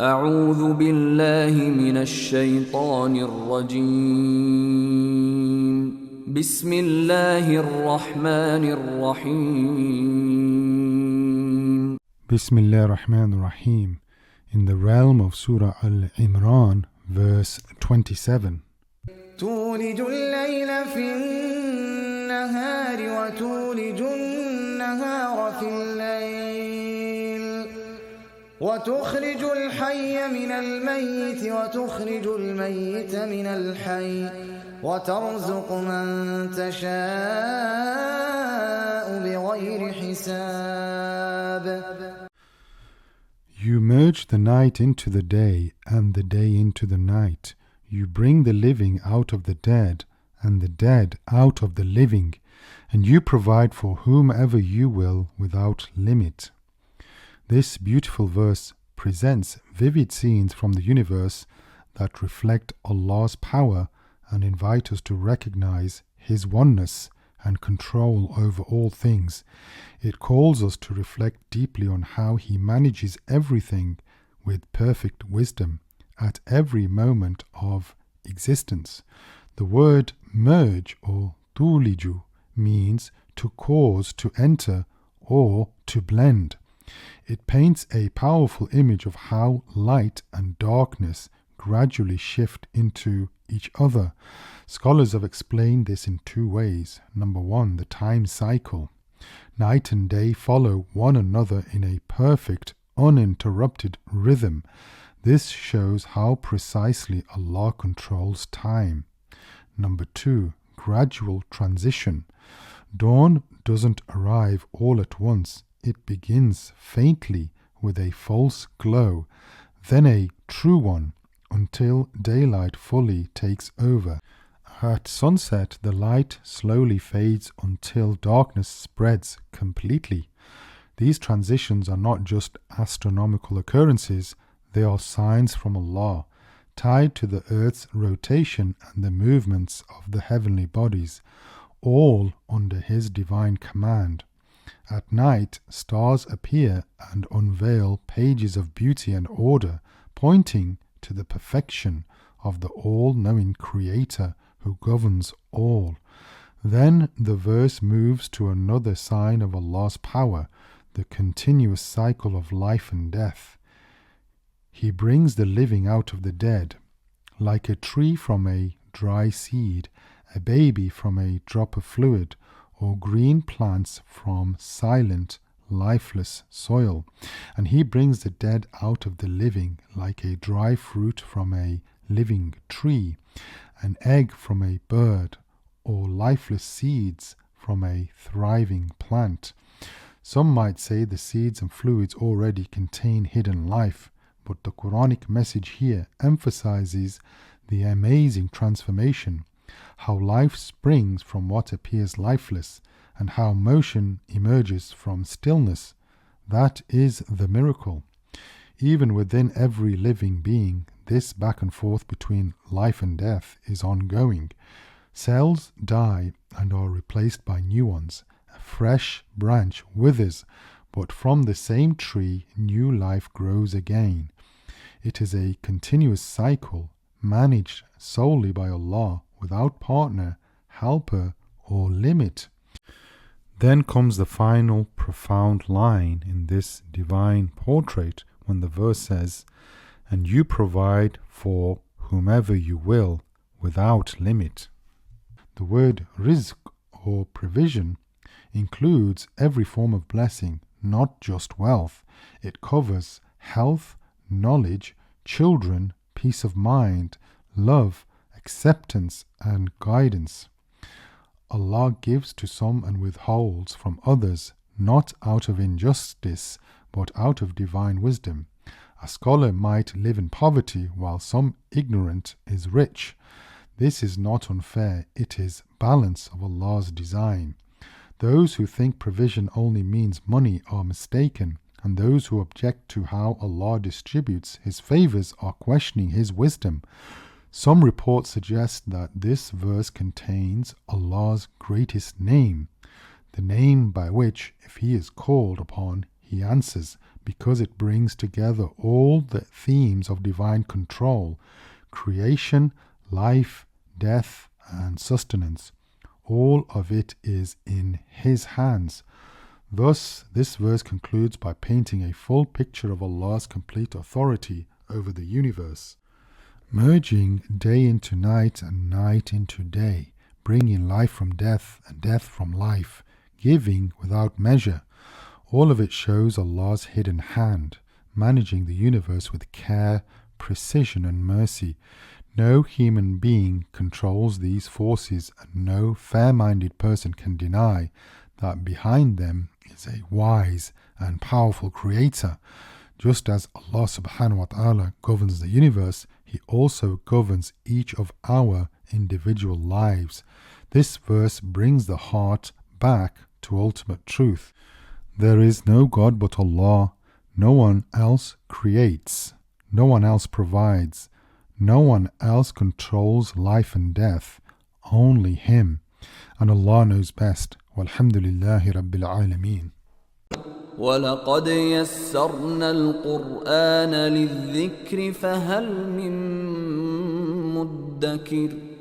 أعوذ بالله من الشيطان الرجيم بسم الله الرحمن الرحيم Bismillah ar-Rahman ar-Rahim. In the realm of Surah Al-Imran, verse 27. تولج الليل في النهار وتولج النهار في الليل وتخرج الحي من الميت وتخرج الميت من الحي وترزق من تشاء بغير حساب. You merge the night into the day and the day into the night. You bring the living out of the dead and the dead out of the living, and you provide for whomever you will without limit. This beautiful verse presents vivid scenes from the universe that reflect Allah's power and invite us to recognize His oneness and control over all things. It calls us to reflect deeply on how He manages everything with perfect wisdom at every moment of existence. The word merge or tuliju means to cause to enter or to blend. It paints a powerful image of how light and darkness gradually shift into each other. Scholars have explained this in two ways. Number one, the time cycle. Night and day follow one another in a perfect, uninterrupted rhythm. This shows how precisely Allah controls time. Number two, gradual transition. Dawn doesn't arrive all at once. It begins faintly with a false glow, then a true one, until daylight fully takes over. At sunset, the light slowly fades until darkness spreads completely. These transitions are not just astronomical occurrences, they are signs from Allah, tied to the earth's rotation and the movements of the heavenly bodies, all under His divine command. At night, stars appear and unveil pages of beauty and order, pointing to the perfection of the all-knowing Creator who governs all. Then the verse moves to another sign of Allah's power, the continuous cycle of life and death. He brings the living out of the dead, like a tree from a dry seed, a baby from a drop of fluid, or green plants from silent, lifeless soil. And He brings the dead out of the living, like a dry fruit from a living tree, an egg from a bird, or lifeless seeds from a thriving plant. Some might say the seeds and fluids already contain hidden life, but the Quranic message here emphasizes the amazing transformation, how life springs from what appears lifeless, and how motion emerges from stillness. That is the miracle. Even within every living being, this back and forth between life and death is ongoing. Cells die and are replaced by new ones. A fresh branch withers, but from the same tree new life grows again. It is a continuous cycle, managed solely by Allah, without partner, helper, or limit. Then comes the final profound line in this divine portrait when the verse says, "And you provide for whomever you will without limit." The word rizq or provision includes every form of blessing, not just wealth. It covers health, knowledge, children, peace of mind, love, acceptance, and guidance. Allah gives to some and withholds from others, not out of injustice, but out of divine wisdom. A scholar might live in poverty while some ignorant is rich. This is not unfair, it is balance of Allah's design. Those who think provision only means money are mistaken, and those who object to how Allah distributes His favors are questioning His wisdom. Some reports suggest that this verse contains Allah's greatest name, the name by which, if He is called upon, He answers, because it brings together all the themes of divine control: creation, life, death, and sustenance. All of it is in His hands. Thus, this verse concludes by painting a full picture of Allah's complete authority over the universe. Merging day into night and night into day, bringing life from death and death from life, giving without measure. All of it shows Allah's hidden hand, managing the universe with care, precision and mercy. No human being controls these forces, and no fair-minded person can deny that behind them is a wise and powerful creator. Just as Allah subhanahu wa ta'ala governs the universe, He also governs each of our individual lives. This verse brings the heart back to ultimate truth. There is no God but Allah. No one else creates. No one else provides. No one else controls life and death. Only Him. And Allah knows best. Walhamdulillahi Rabbil Alameen. وَلَقَدْ يَسَّرْنَا الْقُرْآنَ لِلذِّكْرِ فَهَلْ مِن مُّدَّكِرٍ